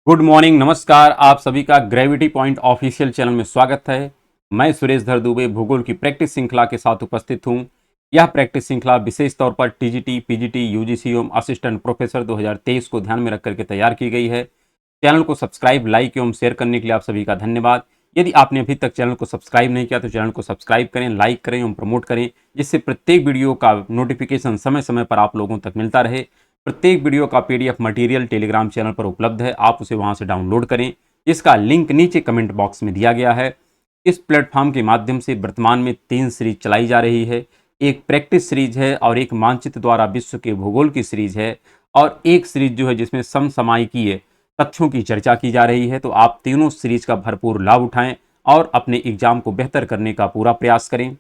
Good morning, नमस्कार। आप सभी का ग्रेविटी पॉइंट ऑफिशियल चैनल में स्वागत है। मैं सुरेश धर दुबे भूगोल की प्रैक्टिस श्रृंखला के साथ उपस्थित हूं। यह प्रैक्टिस श्रृंखला विशेष तौर पर टीजीटी, पीजीटी, यूजीसी एवं असिस्टेंट प्रोफेसर 2023 को ध्यान में रख करके तैयार की गई है। चैनल को सब्सक्राइब, लाइक एवं शेयर करने के लिए आप सभी का धन्यवाद। यदि आपने अभी तक चैनल को सब्सक्राइब नहीं किया तो चैनल को सब्सक्राइब करें, लाइक करें एवं प्रमोट करें, जिससे प्रत्येक वीडियो का नोटिफिकेशन समय समय पर आप लोगों तक मिलता रहे। प्रत्येक वीडियो का पीडीएफ मटेरियल टेलीग्राम चैनल पर उपलब्ध है, आप उसे वहां से डाउनलोड करें। इसका लिंक नीचे कमेंट बॉक्स में दिया गया है। इस प्लेटफॉर्म के माध्यम से वर्तमान में 3 सीरीज चलाई जा रही है। एक प्रैक्टिस सीरीज है और एक मानचित्र द्वारा विश्व के भूगोल की सीरीज है और एक सीरीज जो है जिसमें समसामयिकीय तथ्यों की चर्चा की जा रही है। तो आप तीनों सीरीज का भरपूर लाभ उठाएं और अपने एग्जाम को बेहतर करने का पूरा प्रयास करें।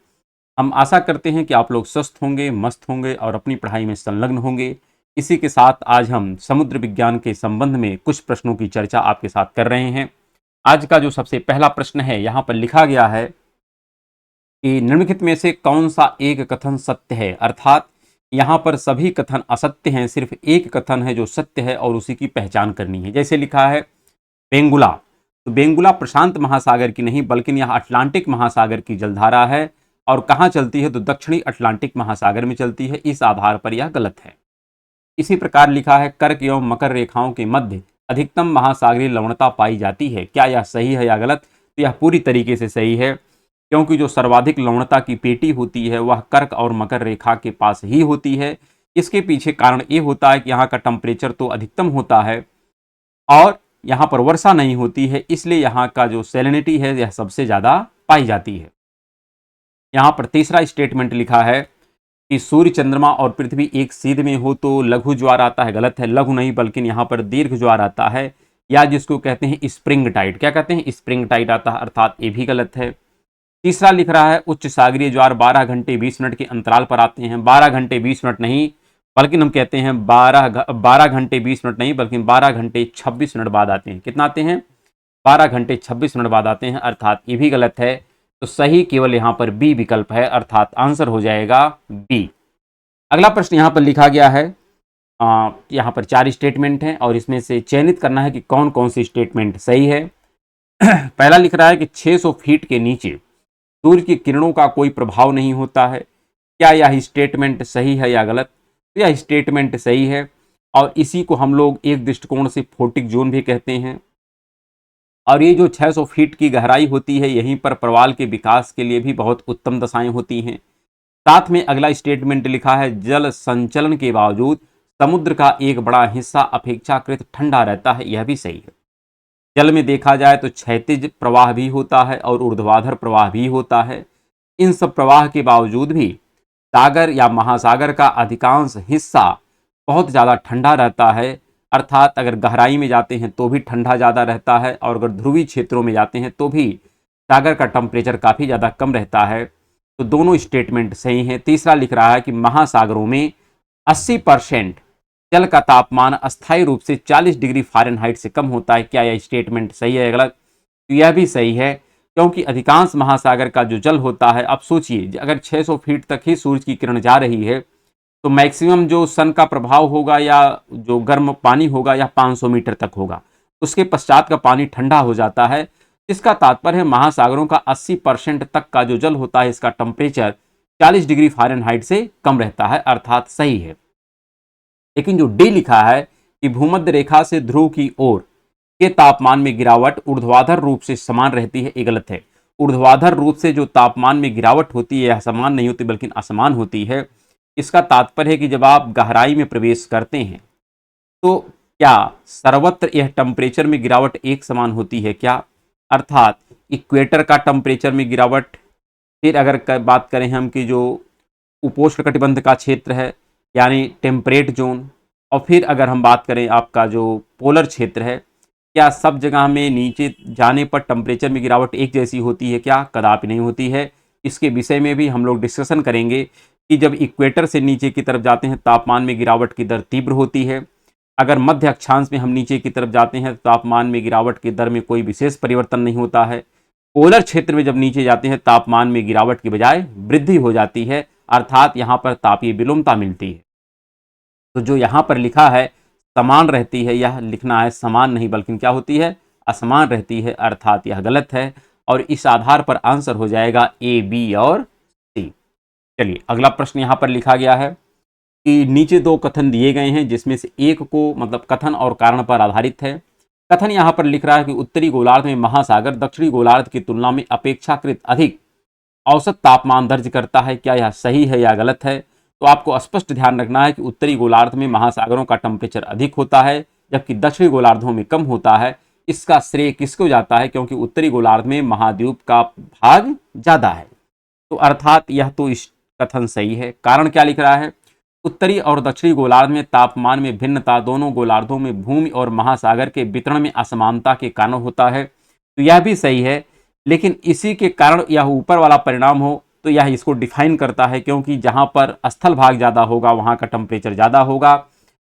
हम आशा करते हैं कि आप लोग स्वस्थ होंगे, मस्त होंगे और अपनी पढ़ाई में संलग्न होंगे। इसी के साथ आज हम समुद्र विज्ञान के संबंध में कुछ प्रश्नों की चर्चा आपके साथ कर रहे हैं। आज का जो सबसे पहला प्रश्न है, यहाँ पर लिखा गया है कि निम्नलिखित में से कौन सा एक कथन सत्य है। अर्थात यहाँ पर सभी कथन असत्य हैं, सिर्फ एक कथन है जो सत्य है और उसी की पहचान करनी है। जैसे लिखा है बेंगुला, तो बेंगुला प्रशांत महासागर की नहीं बल्कि यह अटलांटिक महासागर की जलधारा है और कहाँ चलती है तो दक्षिणी अटलांटिक महासागर में चलती है। इस आधार पर यह गलत है। इसी प्रकार लिखा है कर्क एवं मकर रेखाओं के मध्य अधिकतम महासागरीय लवणता पाई जाती है। क्या यह सही है या गलत? तो यह पूरी तरीके से सही है, क्योंकि जो सर्वाधिक लवणता की पेटी होती है वह कर्क और मकर रेखा के पास ही होती है। इसके पीछे कारण ये होता है कि यहाँ का टेम्परेचर तो अधिकतम होता है और यहाँ पर वर्षा नहीं होती है, इसलिए यहाँ का जो सैलिनिटी है यह सबसे ज़्यादा पाई जाती है। यहाँ पर तीसरा स्टेटमेंट लिखा है कि सूर्य, चंद्रमा और पृथ्वी एक सीध में हो तो लघु ज्वार आता है। गलत है, लघु नहीं बल्कि यहाँ पर दीर्घ ज्वार आता है, या जिसको कहते हैं स्प्रिंग टाइड। क्या कहते हैं? स्प्रिंग टाइड आता है, अर्थात ये भी गलत है। तीसरा लिख रहा है उच्च सागरीय ज्वार 12 घंटे 20 मिनट के अंतराल पर आते हैं। 12 घंटे 20 मिनट नहीं बल्कि हम कहते हैं 12 घंटे 20 मिनट नहीं बल्कि 12 घंटे 26 मिनट बाद आते हैं। कितना आते हैं? 12 घंटे 26 मिनट बाद आते हैं, अर्थात ये भी गलत है। तो सही केवल यहाँ पर बी विकल्प है, अर्थात आंसर हो जाएगा बी। अगला प्रश्न यहाँ पर लिखा गया है, यहाँ पर 4 स्टेटमेंट हैं और इसमें से चयनित करना है कि कौन कौन सी स्टेटमेंट सही है। पहला लिख रहा है कि 600 फीट के नीचे सूर्य की किरणों का कोई प्रभाव नहीं होता है। क्या यह स्टेटमेंट सही है या गलत? तो यह स्टेटमेंट सही है और इसी को हम लोग एक दृष्टिकोण से फोटिक जोन भी कहते हैं। और ये जो 600 फीट की गहराई होती है, यहीं पर प्रवाल के विकास के लिए भी बहुत उत्तम दशाएं होती हैं। साथ में अगला स्टेटमेंट लिखा है जल संचलन के बावजूद समुद्र का एक बड़ा हिस्सा अपेक्षाकृत ठंडा रहता है। यह भी सही है। जल में देखा जाए तो क्षैतिज प्रवाह भी होता है और ऊर्ध्वाधर प्रवाह भी होता है। इन सब प्रवाह के बावजूद भी सागर या महासागर का अधिकांश हिस्सा बहुत ज़्यादा ठंडा रहता है। अर्थात अगर गहराई में जाते हैं तो भी ठंडा ज़्यादा रहता है और अगर ध्रुवीय क्षेत्रों में जाते हैं तो भी सागर का टेम्परेचर काफ़ी ज़्यादा कम रहता है। तो दोनों स्टेटमेंट सही हैं। तीसरा लिख रहा है कि महासागरों में 80% जल का तापमान अस्थायी रूप से 40 डिग्री फ़ारेनहाइट से कम होता है। क्या यह स्टेटमेंट सही है या गलत? तो यह भी सही है, क्योंकि अधिकांश महासागर का जो जल होता है, अब सोचिए अगर 600 फीट तक ही सूरज की किरण जा रही है तो मैक्सिमम जो सन का प्रभाव होगा या जो गर्म पानी होगा या 500 मीटर तक होगा। उसके पश्चात का पानी ठंडा हो जाता है। इसका तात्पर्य है महासागरों का 80% तक का जो जल होता है इसका टेम्परेचर 40 डिग्री फ़ारेनहाइट से कम रहता है, अर्थात सही है। लेकिन जो डी लिखा है कि भूमध्य रेखा से ध्रुव की ओर के तापमान में गिरावट ऊर्ध्वाधर रूप से समान रहती है, ये गलत है। ऊर्ध्वाधर रूप से जो तापमान में गिरावट होती है यह समान नहीं होती बल्कि असमान होती है। इसका तात्पर्य है कि जब आप गहराई में प्रवेश करते हैं तो क्या सर्वत्र यह टेम्परेचर में गिरावट एक समान होती है क्या? अर्थात इक्वेटर का टेम्परेचर में गिरावट, फिर अगर बात करें हम कि जो उपोष्ण कटिबंध का क्षेत्र है यानी टेम्परेट जोन, और फिर अगर हम बात करें आपका जो पोलर क्षेत्र है, क्या सब जगह में नीचे जाने पर टेम्परेचर में गिरावट एक जैसी होती है क्या? कदापि नहीं होती है। इसके विषय में भी हम लोग डिस्कशन करेंगे कि जब इक्वेटर से नीचे की तरफ जाते हैं तापमान में गिरावट की दर तीव्र होती है। अगर मध्य अक्षांश में हम नीचे की तरफ जाते हैं तो तापमान में गिरावट की दर में कोई विशेष परिवर्तन नहीं होता है। पोलर क्षेत्र में जब नीचे जाते हैं तापमान में गिरावट की बजाय वृद्धि हो जाती है, अर्थात यहाँ पर तापीय विलोमता मिलती है। तो जो यहाँ पर लिखा है समान रहती है, यह लिखना है समान नहीं बल्कि क्या होती है, असमान रहती है, अर्थात यह गलत है। और इस आधार पर आंसर हो जाएगा ए, बी और सी। चलिए अगला प्रश्न यहां पर लिखा गया है कि नीचे दो कथन दिए गए हैं जिसमें से एक को मतलब कथन और कारण पर आधारित है। कथन यहां पर लिख रहा है कि उत्तरी गोलार्ध में महासागर दक्षिणी गोलार्ध की तुलना में अपेक्षाकृत अधिक औसत तापमान दर्ज करता है। क्या यह सही है या गलत है? तो आपको स्पष्ट ध्यान रखना है कि उत्तरी गोलार्ध में महासागरों का टेम्परेचर अधिक होता है जबकि दक्षिणी गोलार्धों में कम होता है। इसका श्रेय किसको जाता है? क्योंकि उत्तरी गोलार्ध में महाद्वीप का भाग ज्यादा है। तो अर्थात यह तो इस कथन सही है। कारण क्या लिख रहा है? उत्तरी और दक्षिणी गोलार्ध में तापमान में भिन्नता दोनों गोलार्धों में भूमि और महासागर के वितरण में असमानता के कारण होता है। तो यह भी सही है, लेकिन इसी के कारण यह ऊपर वाला परिणाम हो तो यह इसको डिफाइन करता है, क्योंकि जहां पर स्थल भाग ज़्यादा होगा वहां का टेम्परेचर ज़्यादा होगा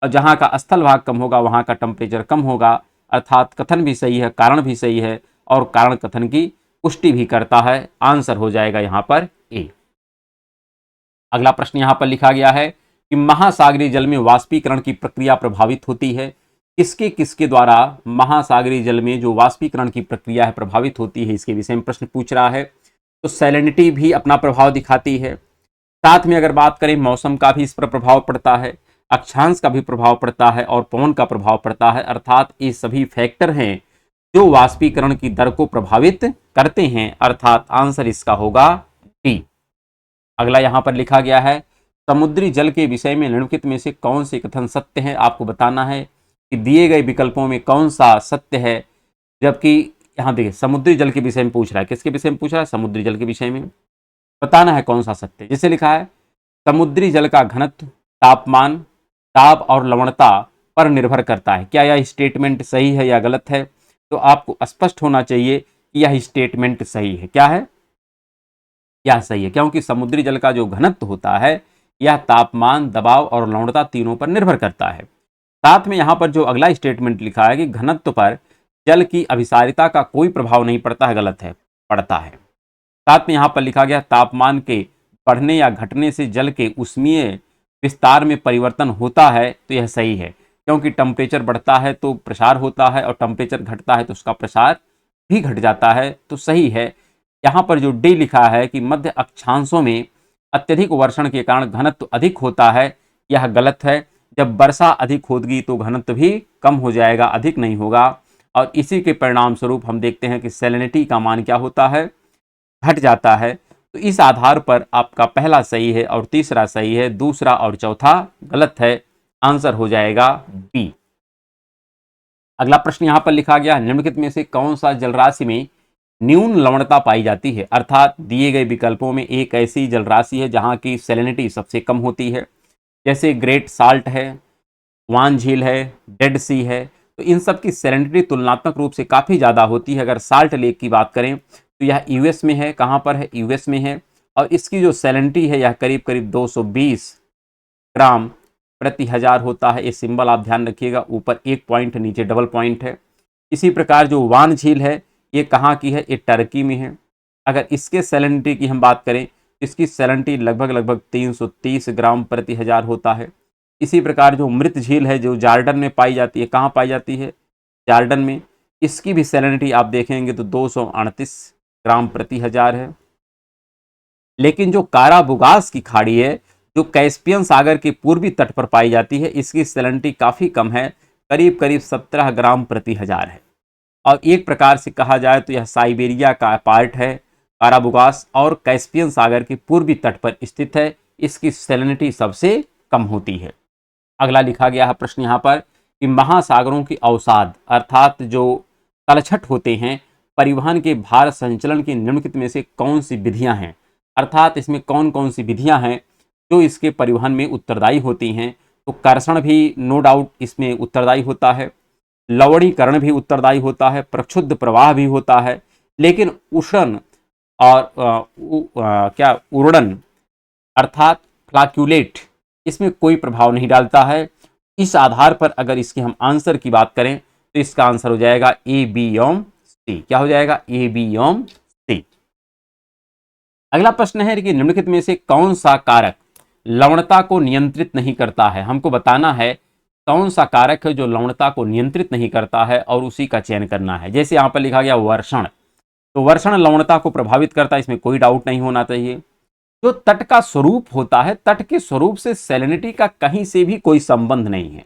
और जहां का स्थल भाग कम होगा वहां का टेम्परेचर कम होगा। अर्थात कथन भी सही है, कारण भी सही है और कारण कथन की पुष्टि भी करता है। आंसर हो जाएगा यहां पर ए। अगला प्रश्न यहां पर लिखा गया है कि महासागरीय जल में वाष्पीकरण की प्रक्रिया प्रभावित होती है। किसके किसके द्वारा महासागरीय जल में जो वाष्पीकरण की प्रक्रिया है प्रभावित होती है, इसके विषय में प्रश्न पूछ रहा है। तो सैलिनिटी भी अपना प्रभाव दिखाती है। साथ में अगर बात करें मौसम का भी इस पर प्रभाव पड़ता है, अक्षांश का भी प्रभाव पड़ता है और पवन का प्रभाव पड़ता है। अर्थात ये सभी फैक्टर हैं जो वाष्पीकरण की दर को प्रभावित करते हैं। अर्थात आंसर इसका होगा डी। अगला यहां पर लिखा गया है समुद्री जल के विषय में निम्नलिखित में से कौन से कथन सत्य है। आपको बताना है कि दिए गए विकल्पों में कौन सा सत्य है। जबकि यहां देखिए समुद्री जल के विषय में पूछ रहा है, किसके विषय में पूछ रहा है? समुद्री जल के विषय में। बताना है कौन सा सत्य है। जिसे लिखा है समुद्री जल का घनत्व तापमान दाब और लवणता पर निर्भर करता है। क्या यह स्टेटमेंट सही है या गलत है? तो आपको स्पष्ट होना चाहिए कि यह स्टेटमेंट सही है। क्या है? यह सही है, क्योंकि समुद्री जल का जो घनत्व होता है यह तापमान दबाव और लवणता तीनों पर निर्भर करता है। साथ में यहाँ पर जो अगला स्टेटमेंट लिखा है कि घनत्व पर जल की अभिसारिता का कोई प्रभाव नहीं पड़ता है, गलत है, पड़ता है। साथ में यहाँ पर लिखा गया तापमान के बढ़ने या घटने से जल के उष्मीय विस्तार में परिवर्तन होता है। तो यह सही है, क्योंकि टेम्परेचर बढ़ता है तो प्रसार होता है और टेम्परेचर घटता है तो उसका प्रसार भी घट जाता है। तो सही है। यहाँ पर जो डी लिखा है कि मध्य अक्षांशों में अत्यधिक वर्षण के कारण घनत्व अधिक होता है, यह गलत है। जब वर्षा अधिक होगी तो घनत्व भी कम हो जाएगा, अधिक नहीं होगा। और इसी के परिणाम स्वरूप हम देखते हैं कि सैलिनिटी का मान क्या होता है? घट जाता है। तो इस आधार पर आपका पहला सही है और तीसरा सही है, दूसरा और चौथा गलत है। आंसर हो जाएगा बी। अगला प्रश्न यहां पर लिखा गया निम्नलिखित में से कौन सा जलराशि में न्यून लवणता पाई जाती है। अर्थात दिए गए विकल्पों में एक ऐसी जलराशि है जहां की सैलिनिटी सबसे कम होती है, जैसे ग्रेट साल्ट है, वान झील है, डेड सी है। तो इन सब की सैलिनिटी तुलनात्मक रूप से काफ़ी ज़्यादा होती है। अगर साल्ट लेक की बात करें तो यह यूएस में है। कहाँ पर है? यूएस में है। और इसकी जो सैलिनिटी है यह करीब करीब 220 ग्राम प्रति हजार होता है। ये सिंबल आप ध्यान रखिएगा, ऊपर एक पॉइंट नीचे डबल पॉइंट है। इसी प्रकार जो वान झील है ये कहाँ की है? ये टर्की में है। अगर इसके सैलिनिटी की हम बात करें, इसकी सैलिनिटी लगभग 330 ग्राम प्रति हजार होता है। इसी प्रकार जो मृत झील है जो जॉर्डन में पाई जाती है, कहाँ पाई जाती है? जॉर्डन में। इसकी भी सैलिनिटी आप देखेंगे तो 238 ग्राम प्रति हजार है। लेकिन जो काराबुगास की खाड़ी है जो कैस्पियन सागर के पूर्वी तट पर पाई जाती है, इसकी सैलिनिटी काफ़ी कम है, करीब करीब 17 ग्राम प्रति हजार है। और एक प्रकार से कहा जाए तो यह साइबेरिया का पार्ट है। काराबुगास और कैस्पियन सागर के पूर्वी तट पर स्थित है। इसकी सैलिनिटी सबसे कम होती है। अगला लिखा गया है प्रश्न यहाँ पर कि महासागरों की अवसाद अर्थात जो तलछट होते हैं परिवहन के भार संचलन की निम्नलिखित में से कौन सी विधियां हैं। अर्थात इसमें कौन कौन सी विधियां हैं जो इसके परिवहन में उत्तरदायी होती हैं। तो कर्षण भी नो डाउट इसमें उत्तरदायी होता है, लवणीकरण भी उत्तरदायी होता है, प्रक्षुब्ध प्रवाह भी होता है। लेकिन उषण और क्या उड़न अर्थात फ्लाक्यूलेट इसमें कोई प्रभाव नहीं डालता है। इस आधार पर अगर इसके हम आंसर की बात करें तो इसका आंसर हो जाएगा ए, बी एवं सी। क्या हो जाएगा? ए, बी एवं सी। अगला प्रश्न है कि निम्नलिखित में से कौन सा कारक लवणता को नियंत्रित नहीं करता है। हमको बताना है कौन सा कारक है जो लवणता को नियंत्रित नहीं करता है और उसी का चयन करना है। जैसे यहाँ पर लिखा गया वर्षण, तो वर्षण लवणता को प्रभावित करता है, इसमें कोई डाउट नहीं होना चाहिए। जो तट का स्वरूप होता है, तट के स्वरूप से सैलिनिटी का कहीं से भी कोई संबंध नहीं है।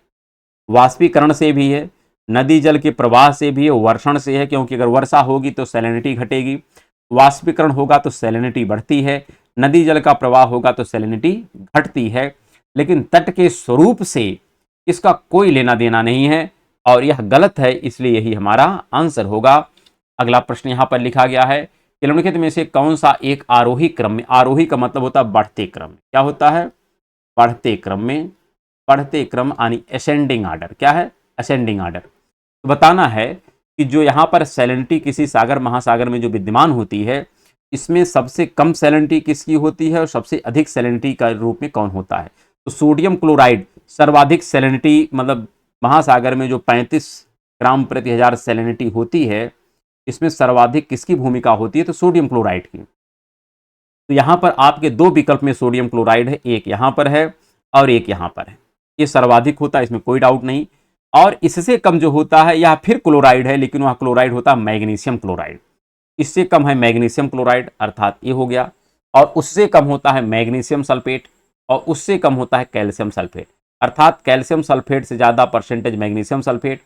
वाष्पीकरण से भी है, नदी जल के प्रवाह से भी है, वर्षण से है, क्योंकि अगर वर्षा होगी तो सैलिनिटी घटेगी, वाष्पीकरण होगा तो सैलिनिटी बढ़ती है, नदी जल का प्रवाह होगा तो सैलिनिटी घटती है। लेकिन तट के स्वरूप से इसका कोई लेना देना नहीं है और यह गलत है, इसलिए यही हमारा आंसर होगा। अगला प्रश्न यहां पर लिखा गया है, निम्नलिखित में से कौन सा एक आरोही क्रम में, आरोही का मतलब होता है बढ़ते क्रम में, क्या होता है, बढ़ते क्रम में, बढ़ते क्रम यानी असेंडिंग आर्डर, क्या है, असेंडिंग आर्डर। तो बताना है कि जो यहाँ पर सैलिनिटी किसी सागर महासागर में जो विद्यमान होती है, इसमें सबसे कम सैलिनिटी किसकी होती है और सबसे अधिक सैलिनिटी का रूप में कौन होता है। तो सोडियम क्लोराइड सर्वाधिक सैलिनिटी, मतलब महासागर में जो 35 ग्राम प्रति हजार सैलिनिटी होती है, इसमें सर्वाधिक किसकी भूमिका होती है, तो सोडियम क्लोराइड की। तो यहाँ पर आपके दो विकल्प में सोडियम क्लोराइड है, एक यहाँ पर है और एक यहाँ पर है। ये सर्वाधिक होता है, इसमें कोई डाउट नहीं। और इससे कम जो होता है यह फिर क्लोराइड है, लेकिन वह क्लोराइड होता है मैग्नीशियम क्लोराइड। इससे कम है मैग्नीशियम क्लोराइड, अर्थात ये हो गया। और उससे कम होता है मैग्नीशियम सल्फेट और उससे कम होता है कैल्शियम सल्फेट, अर्थात कैल्शियम सल्फेट से ज़्यादा परसेंटेज मैग्नीशियम सल्फेट,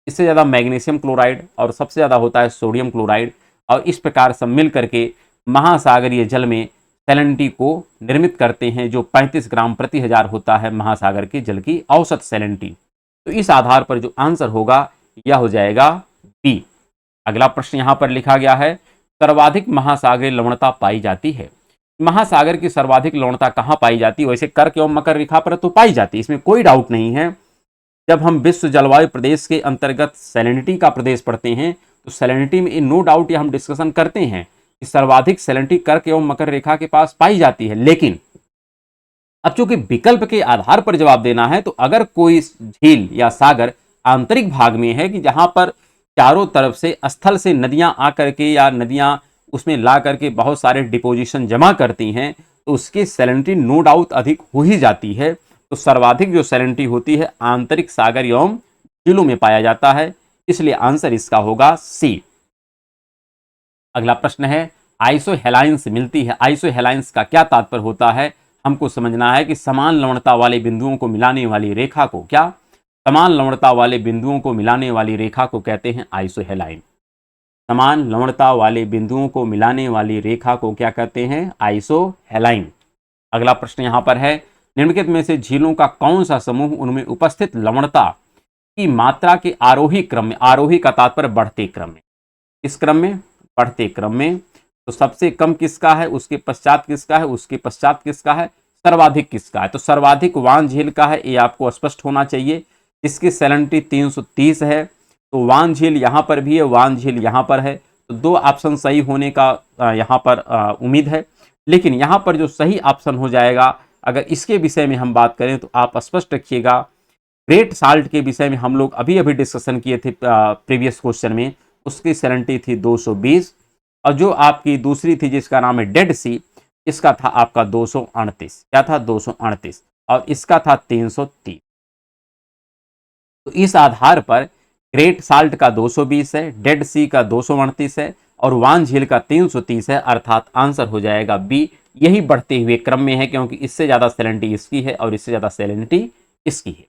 इससे ज़्यादा मैग्नीशियम क्लोराइड और सबसे ज़्यादा होता है सोडियम क्लोराइड। और इस प्रकार सब मिल करके महासागरीय जल में सैलिनिटी को निर्मित करते हैं, जो 35 ग्राम प्रति हजार होता है महासागर के जल की औसत सैलिनिटी। तो इस आधार पर जो आंसर होगा यह हो जाएगा बी। अगला प्रश्न यहां पर लिखा गया है, सर्वाधिक महासागरीय लवणता पाई जाती है। महासागर की सर्वाधिक लवणता कहां पाई जाती है, वैसे कर्क एवं मकर रेखा पर तो पाई जाती है, इसमें कोई डाउट नहीं है। जब हम विश्व जलवायु प्रदेश के अंतर्गत सैलिनिटी का प्रदेश पढ़ते हैं तो सैलिनिटी में नो डाउट हम डिस्कशन करते हैं कि सर्वाधिक सैलिनिटी कर्क एवं मकर रेखा के पास पाई जाती है। लेकिन अब चूंकि विकल्प के आधार पर जवाब देना है, तो अगर कोई झील या सागर आंतरिक भाग में है कि जहां पर चारों तरफ से स्थल से नदियां आकर के या नदियां उसमें ला करके बहुत सारे डिपोजिशन जमा करती हैं, तो उसकी सैलिनिटी नो डाउट अधिक हो ही जाती है। तो सर्वाधिक जो सैलिनिटी होती है आंतरिक सागर एवं झीलों में पाया जाता है, इसलिए आंसर इसका होगा सी। अगला प्रश्न है, आइसोहेलाइंस मिलती है, आइसोहेलाइंस का क्या तात्पर्य होता है। हमको समझना है कि समान लवणता वाले बिंदुओं को मिलाने वाली रेखा को, क्या, समान लवणता वाले बिंदुओं को मिलाने वाली रेखा को कहते हैं आइसोहेलाइन। समान लवणता वाले बिंदुओं को मिलाने वाली रेखा को क्या कहते हैं, आइसोहेलाइन। अगला प्रश्न यहां पर है, निम्नलिखित में से झीलों का कौन सा समूह उनमें उपस्थित लवणता की मात्रा के आरोही क्रम में, आरोही का तात्पर्य बढ़ते क्रम में, इस क्रम में, बढ़ते क्रम में, तो सबसे कम किसका है, उसके पश्चात किसका है, उसके पश्चात किसका है, सर्वाधिक किसका है। तो सर्वाधिक वान झील का है, ये आपको स्पष्ट होना चाहिए, इसकी सैलिनिटी 330 है। तो वान झील यहाँ पर भी है, वान झील यहाँ पर है, तो दो ऑप्शन सही होने का यहाँ पर उम्मीद है। लेकिन यहाँ पर जो सही ऑप्शन हो जाएगा, अगर इसके विषय में हम बात करें तो आप स्पष्ट रखिएगा, ग्रेट साल्ट के विषय में हम लोग अभी अभी डिस्कशन किए थे प्रीवियस क्वेश्चन में, उसकी सैलिनिटी थी 220 और जो आपकी दूसरी थी जिसका नाम है डेड सी, इसका था आपका 238, क्या था, 238 और इसका था 330। तो इस आधार पर ग्रेट साल्ट का 220 है, डेड सी का 238 है और वान झील का 330 है, अर्थात आंसर हो जाएगा बी। यही बढ़ते हुए क्रम में है, क्योंकि इससे ज्यादा सैलिनिटी इसकी है और इससे ज्यादा सैलिनिटी इसकी है।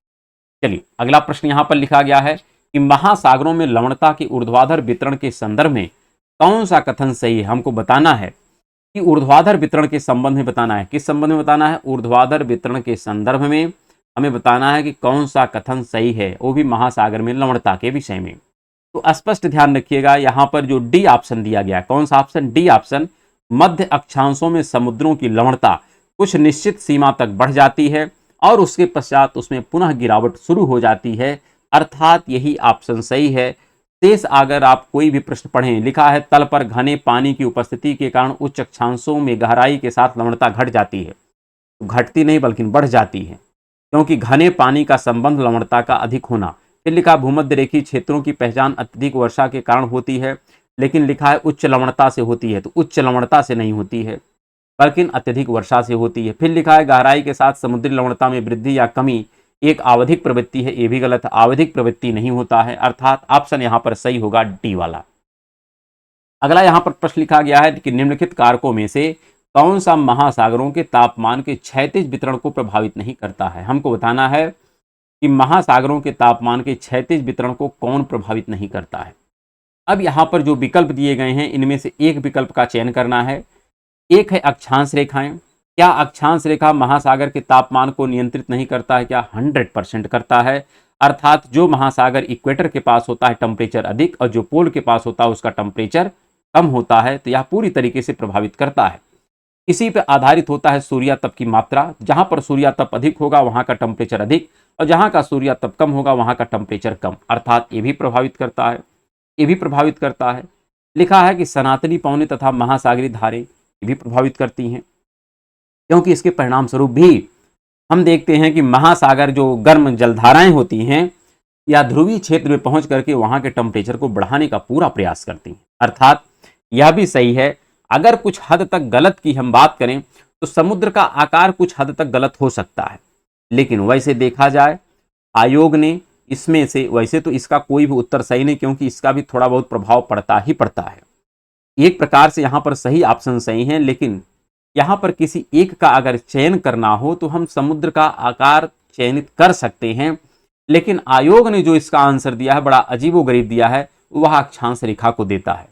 चलिए अगला प्रश्न यहां पर लिखा गया है कि महासागरों में लवणता के ऊर्ध्वाधर वितरण के संदर्भ में कौन सा कथन सही है। हमको बताना है कि ऊर्ध्वाधर वितरण के संबंध में बताना है, किस संबंध में बताना है, ऊर्ध्वाधर वितरण के संदर्भ में हमें बताना है कि कौन सा कथन सही है, वो भी महासागर में लवणता के विषय में। तो स्पष्ट ध्यान रखिएगा, यहां पर जो डी ऑप्शन दिया गया, कौन सा ऑप्शन, डी ऑप्शन, मध्य अक्षांशों में समुद्रों की लवणता कुछ निश्चित सीमा तक बढ़ जाती है और उसके पश्चात उसमें पुनः गिरावट शुरू हो जाती है, अर्थात यही ऑप्शन सही है। शेष अगर आप कोई भी प्रश्न पढ़ें, लिखा है तल पर घने पानी की उपस्थिति के कारण उच्च अक्षांशों में गहराई के साथ लवणता घट जाती है, तो घटती नहीं बल्कि बढ़ जाती है, क्योंकि घने पानी का संबंध लवणता का अधिक होना। फिर लिखा भूमध्य रेखीय क्षेत्रों की पहचान अत्यधिक वर्षा के कारण होती है, लेकिन लिखा है उच्च लवणता से होती है, तो उच्च लवणता से नहीं होती है बल्कि अत्यधिक वर्षा से होती है। फिर लिखा है गहराई के साथ समुद्री लवणता में वृद्धि या कमी एक आवधिक प्रवृत्ति है, ये भी गलत है, आवधिक प्रवृत्ति नहीं होता है, अर्थात ऑप्शन यहां पर सही होगा डी वाला। अगला यहां पर प्रश्न लिखा गया है कि निम्नलिखित कारकों में से कौन सा महासागरों के तापमान के क्षैतिज वितरण को प्रभावित नहीं करता है। हमको बताना है कि महासागरों के तापमान के क्षैतिज वितरण को कौन प्रभावित नहीं करता है। अब यहां पर जो विकल्प दिए गए हैं इनमें से एक विकल्प का चयन करना है। एक है अक्षांश रेखाएं। क्या अक्षांश रेखा महासागर के तापमान को नियंत्रित नहीं करता है? क्या 100% करता है। अर्थात जो महासागर इक्वेटर के पास होता है टेम्परेचर अधिक और जो पोल के पास होता है उसका टेम्परेचर कम होता है, तो यह पूरी तरीके से प्रभावित करता है। इसी पर आधारित होता है सूर्यातप की मात्रा। जहां पर सूर्यातप अधिक होगा वहां का टेम्परेचर अधिक और जहां का सूर्यातप कम होगा वहां का टेम्परेचर कम, अर्थात ये भी प्रभावित करता है, ये भी प्रभावित करता है। लिखा है कि सनातनी पवनें तथा महासागरीय धारें ये भी प्रभावित करती हैं, क्योंकि इसके परिणाम स्वरूप भी हम देखते हैं कि महासागर जो गर्म जलधाराएं होती हैं या ध्रुवीय क्षेत्र में पहुंच करके वहां के टेम्परेचर को बढ़ाने का पूरा प्रयास करती हैं, अर्थात यह भी सही है। अगर कुछ हद तक गलत की हम बात करें तो समुद्र का आकार कुछ हद तक गलत हो सकता है, लेकिन वैसे देखा जाए आयोग ने इसमें से, वैसे तो इसका कोई भी उत्तर सही नहीं, क्योंकि इसका भी थोड़ा बहुत प्रभाव पड़ता ही पड़ता है। एक प्रकार से यहां पर सही ऑप्शन सही है, लेकिन यहां पर किसी एक का अगर चयन करना हो तो हम समुद्र का आकार चयनित कर सकते हैं, लेकिन आयोग ने जो इसका आंसर दिया है बड़ा अजीबोगरीब दिया है, वह अक्षांश रेखा को देता है।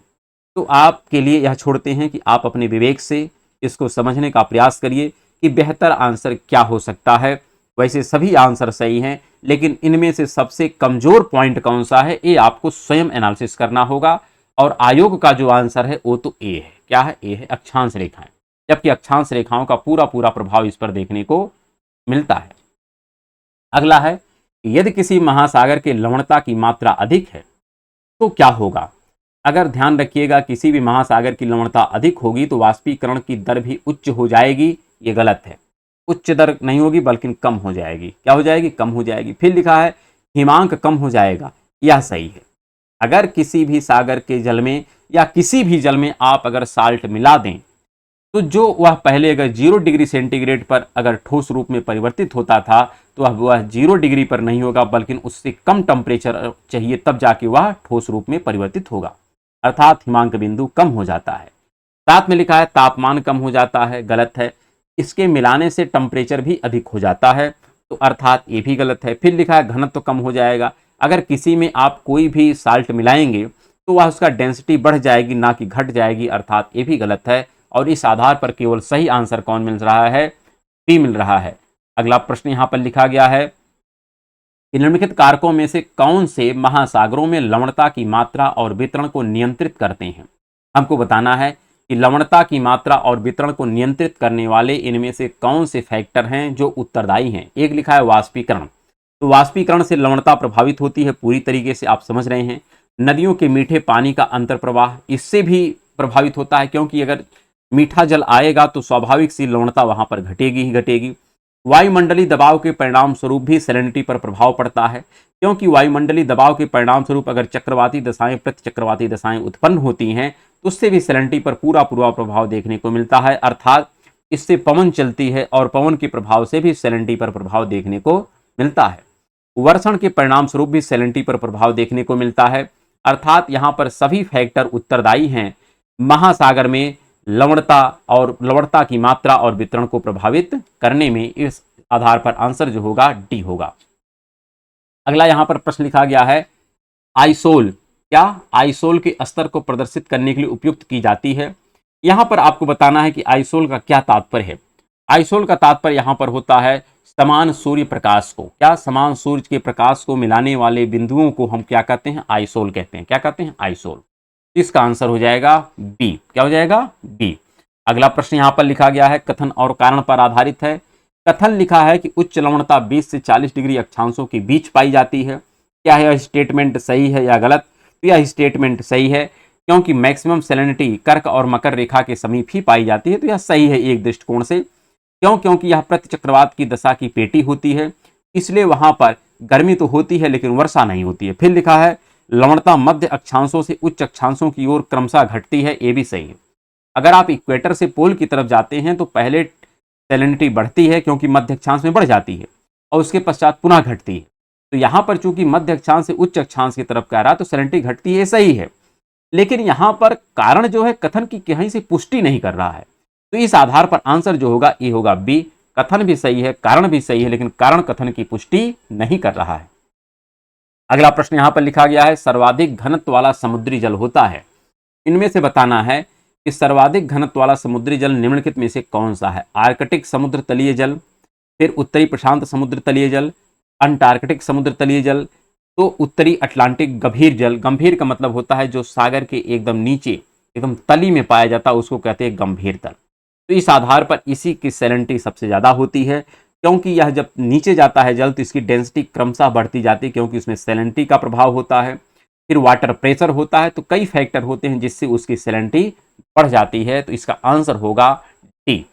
तो आपके लिए यह छोड़ते हैं कि आप अपने विवेक से इसको समझने का प्रयास करिए कि बेहतर आंसर क्या हो सकता है। वैसे सभी आंसर सही हैं, लेकिन इनमें से सबसे कमजोर पॉइंट कौन सा है ये आपको स्वयं एनालिसिस करना होगा। और आयोग का जो आंसर है वो तो ए है। क्या है? ए है अक्षांश रेखाएं, जबकि अक्षांश रेखाओं का पूरा पूरा प्रभाव इस पर देखने को मिलता है। अगला है, यदि किसी महासागर के लवणता की मात्रा अधिक है तो क्या होगा। अगर ध्यान रखिएगा किसी भी महासागर की लवणता अधिक होगी तो वाष्पीकरण की दर भी उच्च हो जाएगी, ये गलत है। उच्च दर नहीं होगी बल्कि कम हो जाएगी। क्या हो जाएगी? कम हो जाएगी। फिर लिखा है हिमांक कम हो जाएगा, यह सही है। अगर किसी भी सागर के जल में या किसी भी जल में आप अगर साल्ट मिला दें तो जो वह पहले अगर 0 डिग्री सेंटीग्रेड पर अगर ठोस रूप में परिवर्तित होता था तो अब वह 0 डिग्री पर नहीं होगा, बल्कि उससे कम टेम्परेचर चाहिए तब जाके वह ठोस रूप में परिवर्तित होगा, अर्थात हिमांक बिंदु कम हो जाता है। साथ में लिखा है तापमान कम हो जाता है, गलत है। इसके मिलाने से टेम्परेचर भी अधिक हो जाता है, तो अर्थात ये भी गलत है। फिर लिखा है घनत्व कम हो जाएगा। अगर किसी में आप कोई भी साल्ट मिलाएंगे तो वह उसका डेंसिटी बढ़ जाएगी, ना कि घट जाएगी, अर्थात ये भी गलत है। और इस आधार पर केवल सही आंसर कौन मिल रहा है? बी मिल रहा है। अगला प्रश्न यहां पर लिखा गया है कि निम्नलिखित कारकों में से कौन से महासागरों में लवणता की मात्रा और वितरण को नियंत्रित करते हैं। हमको बताना है कि लवणता की मात्रा और वितरण को नियंत्रित करने वाले इनमें से कौन से फैक्टर हैं जो उत्तरदायी हैं। एक लिखा है वाष्पीकरण, तो वाष्पीकरण से लवणता प्रभावित होती है, पूरी तरीके से आप समझ रहे हैं। नदियों के मीठे पानी का अंतर प्रवाह इससे भी प्रभावित होता है, क्योंकि अगर मीठा जल आएगा तो स्वाभाविक सी लवणता वहां पर घटेगी ही घटेगी। वायुमंडलीय दबाव के परिणाम स्वरूप भी सैलिनिटी पर प्रभाव पड़ता है, क्योंकि वायुमंडलीय दबाव के परिणाम स्वरूप अगर चक्रवाती दशाएं प्रतिचक्रवाती दशाएं उत्पन्न होती हैं तो उससे भी सैलिनिटी पर पूरा पूरा प्रभाव देखने को मिलता है, अर्थात इससे पवन चलती है और पवन के प्रभाव से भी सैलिनिटी पर प्रभाव देखने को मिलता है। वर्षण के परिणाम स्वरूप भी सैलिनिटी पर प्रभाव देखने को मिलता है, अर्थात यहां पर सभी फैक्टर उत्तरदायी हैं महासागर में लवणता और लवणता की मात्रा और वितरण को प्रभावित करने में। इस आधार पर आंसर जो होगा डी होगा। अगला यहां पर प्रश्न लिखा गया है आइसोल, क्या आइसोल के स्तर को प्रदर्शित करने के लिए उपयुक्त की जाती है। यहां पर आपको बताना है कि आइसोल का क्या तात्पर्य है। आइसोल का तात्पर्य यहां पर होता है समान सूर्य प्रकाश को, क्या समान सूर्य के प्रकाश को मिलाने वाले बिंदुओं को हम क्या कहते हैं? आइसोल कहते हैं। क्या कहते हैं? आइसोल। इसका आंसर हो जाएगा बी। क्या हो जाएगा? बी। अगला प्रश्न यहां पर लिखा गया है कथन और कारण पर आधारित है। कथन लिखा है कि उच्च लवणता 20 से 40 डिग्री अक्षांशों के बीच पाई जाती है। क्या यह स्टेटमेंट सही है या गलत? तो यह स्टेटमेंट सही है, क्योंकि मैक्सिमम सैलिनिटी कर्क और मकर रेखा के समीप ही पाई जाती है, तो यह सही है एक दृष्टिकोण से। क्यों? क्योंकि यह प्रतिचक्रवात की दशा की पेटी होती है, इसलिए वहां पर गर्मी तो होती है लेकिन वर्षा नहीं होती है। फिर लिखा है लवणता मध्य अक्षांशों से उच्च अक्षांशों की ओर क्रमशः घटती है, ये भी सही है। अगर आप इक्वेटर से पोल की तरफ जाते हैं तो पहले सैलिनिटी बढ़ती है क्योंकि मध्य अक्षांश में बढ़ जाती है, और उसके पश्चात पुनः घटती है। तो यहाँ पर चूंकि मध्य अक्षांश से उच्च अक्षांश की तरफ कह रहा है तो सैलिनिटी घटती है, सही है। लेकिन यहाँ पर कारण जो है कथन की कहीं से पुष्टि नहीं कर रहा है, तो इस आधार पर आंसर जो होगा ये होगा बी। कथन भी सही है, कारण भी सही है, लेकिन कारण कथन की पुष्टि नहीं कर रहा है। अगला प्रश्न यहां पर लिखा गया है, सर्वाधिक घनत्व वाला समुद्री जल होता है। इनमें से बताना है कि सर्वाधिक घनत्व वाला समुद्री जल निम्नलिखित में से कौन सा है। आर्कटिक समुद्र तलीय जल, फिर उत्तरी प्रशांत समुद्र तलीय जल, अंटार्कटिक समुद्र तलीय जल, तो उत्तरी अटलांटिक गंभीर जल। गंभीर का मतलब होता है जो सागर के एकदम नीचे एकदम तली में पाया जाता है, उसको कहते हैं गंभीर तल। तो इस आधार पर इसी की सैलिनिटी सबसे ज्यादा होती है, क्योंकि यह जब नीचे जाता है जल तो इसकी डेंसिटी क्रमशः बढ़ती जाती है, क्योंकि उसमें सैलिनिटी का प्रभाव होता है। फिर वाटर प्रेशर होता है, तो कई फैक्टर होते हैं जिससे उसकी सैलिनिटी बढ़ जाती है। तो इसका आंसर होगा टी।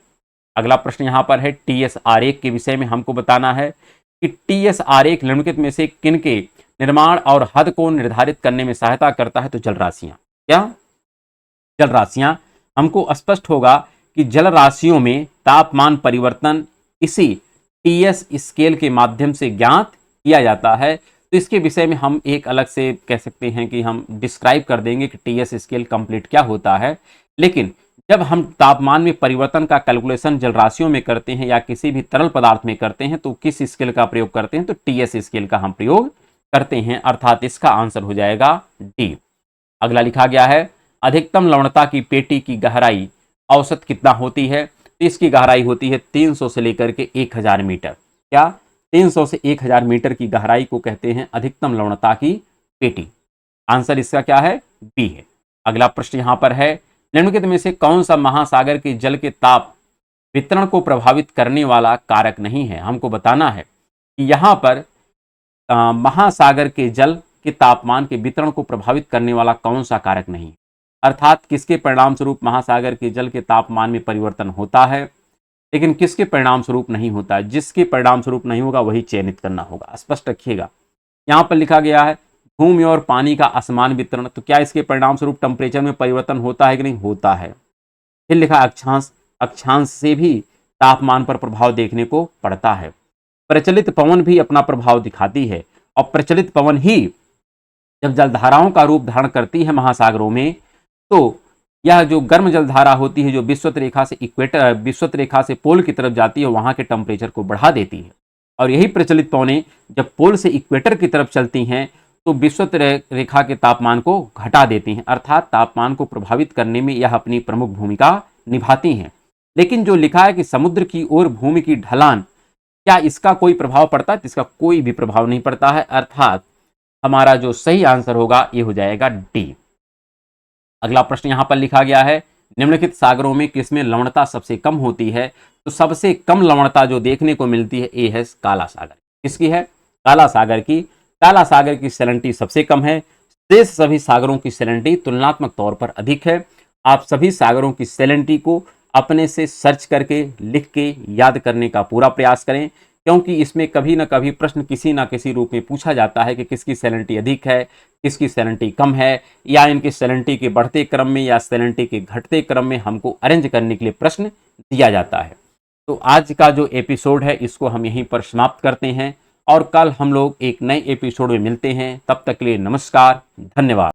अगला प्रश्न यहां पर है, टीएस आरेख के विषय में हमको बताना है कि टीएस आरेख निम्नलिखित में से किन के निर्माण और हद को निर्धारित करने में सहायता करता है। तो जल राशियां, क्या जल राशियां, हमको स्पष्ट होगा कि जल राशियों में तापमान परिवर्तन इसी टीएस स्केल के माध्यम से ज्ञात किया जाता है। तो इसके विषय में हम एक अलग से कह सकते हैं कि हम डिस्क्राइब कर देंगे कि टीएस स्केल कंप्लीट क्या होता है। लेकिन जब हम तापमान में परिवर्तन का कैलकुलेशन जल राशियों में करते हैं या किसी भी तरल पदार्थ में करते हैं तो किस स्केल का प्रयोग करते हैं, तो टीएस स्केल का हम प्रयोग करते हैं, अर्थात इसका आंसर हो जाएगा डी। अगला लिखा गया है, अधिकतम लवणता की पेटी की गहराई औसत कितना होती है। तो इसकी गहराई होती है 300 से लेकर के 1000 मीटर। क्या 300 से 1000 मीटर की गहराई को कहते हैं अधिकतम लवणता की पेटी। आंसर इसका क्या है, बी है। अगला प्रश्न यहां पर है, निम्नलिखित में से कौन सा महासागर के जल के ताप वितरण को प्रभावित करने वाला कारक नहीं है। हमको बताना है कि यहां पर महासागर के जल के तापमान के वितरण को प्रभावित करने वाला कौन सा कारक नहीं है, अर्थात किसके परिणाम स्वरूप महासागर के जल के तापमान में परिवर्तन होता है, लेकिन किसके परिणाम स्वरूप नहीं होता है। जिसके परिणाम स्वरूप नहीं होगा वही चयनित करना होगा, स्पष्ट रखिएगा। यहां पर लिखा गया है भूमि और पानी का असमान वितरण, तो क्या इसके परिणाम स्वरूप टेम्परेचर में परिवर्तन होता है कि नहीं, होता है। फिर लिखा अक्षांश, अक्षांश से भी तापमान पर प्रभाव देखने को पड़ता है। प्रचलित पवन भी अपना प्रभाव दिखाती है, और प्रचलित पवन ही जब जलधाराओं का रूप धारण करती है महासागरों में, तो यह जो गर्म जलधारा होती है जो विषुवत रेखा से इक्वेटर, विषुवत रेखा से पोल की तरफ जाती है, वहां के टेम्परेचर को बढ़ा देती है। और यही प्रचलित पवनें जब पोल से इक्वेटर की तरफ चलती हैं तो विषुवत रेखा के तापमान को घटा देती हैं, अर्थात तापमान को प्रभावित करने में यह अपनी प्रमुख भूमिका निभाती हैं। लेकिन जो लिखा है कि समुद्र की ओर भूमि की ढलान, क्या इसका कोई प्रभाव पड़ता है, तो इसका कोई भी प्रभाव नहीं पड़ता है, अर्थात हमारा जो सही आंसर होगा ये हो जाएगा डी। अगला प्रश्न यहां पर लिखा गया है, निम्नलिखित सागरों में किसमें लवणता सबसे कम होती है। तो सबसे कम लवणता जो देखने को मिलती है ये है काला सागर। किसकी है, काला सागर की। काला सागर की सैलिनिटी सबसे कम है, शेष सभी सागरों की सैलिनिटी तुलनात्मक तौर पर अधिक है। आप सभी सागरों की सैलिनिटी को अपने से सर्च करके लिख के याद करने का पूरा प्रयास करें, क्योंकि इसमें कभी ना कभी प्रश्न किसी ना किसी रूप में पूछा जाता है कि किसकी सैलिनिटी अधिक है, किसकी सैलिनिटी कम है, या इनकी सैलिनिटी के बढ़ते क्रम में या सैलिनिटी के घटते क्रम में हमको अरेंज करने के लिए प्रश्न दिया जाता है। तो आज का जो एपिसोड है इसको हम यहीं पर समाप्त करते हैं, और कल हम लोग एक नए एपिसोड में मिलते हैं। तब तक के लिए नमस्कार, धन्यवाद।